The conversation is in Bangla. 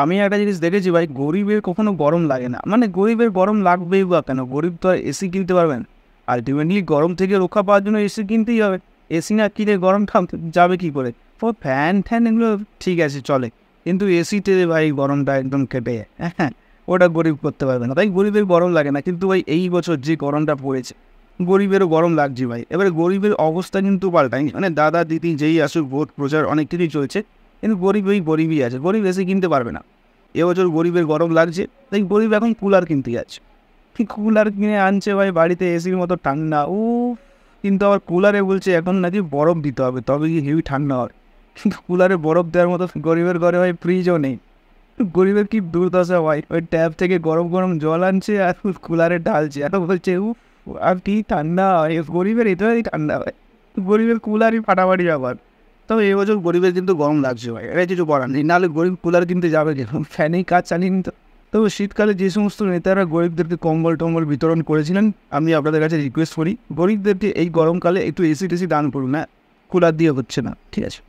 আমি একটা জিনিস দেখেছি ভাই, গরিবের কখনো গরম লাগে না। মানে গরিবের গরম লাগবেই বা কেন? গরিব তো আর এসি কিনতে পারবেন। আলটিমেটলি গরম থেকে রক্ষা পাওয়ার জন্য এসি কিনতেই হবে। এসি না কিনে গরম যাবে কী করে? ফ্যান ট্যান এগুলো ঠিক আছে চলে, কিন্তু এসিতে ভাই গরমটা একদম কেটে যায়। হ্যাঁ, ওটা গরিব করতে পারবে না, তাই গরিবের গরম লাগে না। কিন্তু ভাই এই বছর যে গরমটা পড়েছে, গরিবেরও গরম লাগছে ভাই। এবারে গরিবের অবস্থা কিন্তু পাল্টায়নি, মানে দাদা দিদি যেই আসুক, ভোট প্রচার অনেক কিছুই চলছে, কিন্তু গরিব ওই গরিবই আছে। গরিব এসে কিনতে পারবে না। এবছর গরিবের গরম লাগছে, তাই গরিব এখন কুলার কিনতে যাচ্ছে। কুলার কিনে আনছে ভাই, বাড়িতে এসির মতো ঠান্ডা ও। কিন্তু আবার কুলারে বলছে এখন নাকি বরফ দিতে হবে, তবে কি হেভি ঠান্ডা হবে। কিন্তু কুলারে বরফ দেওয়ার মতো গরিবের ঘরে ভাই ফ্রিজও নেই। গরিবের কি দুর্দশা ভাই, ওই ট্যাপ থেকে গরম গরম জল আনছে আর কুলারে ঢালছে, আর বলছে আর কি ঠান্ডা হয়। গরিবের এটাই ঠান্ডা হয়, গরিবের কুলারই ফাটাফাটি ব্যাপার। তবে এবছর গরিবের কিন্তু গরম লাগছে ভাই, এটা কিছু করার নেই। নাহলে গরিব কুলার কিনতে যাবে কেন? ফ্যানেই কাজ চালিয়ে নিত। তবে শীতকালে যে সমস্ত নেতারা গরিবদেরকে কম্বল টম্বল বিতরণ করেছিলেন, আমি আপনাদের কাছে রিকোয়েস্ট করি গরিবদেরকে এই গরমকালে একটু এসি টেসি দান করুন। না, কুলার দিয়ে হচ্ছে না, ঠিক আছে।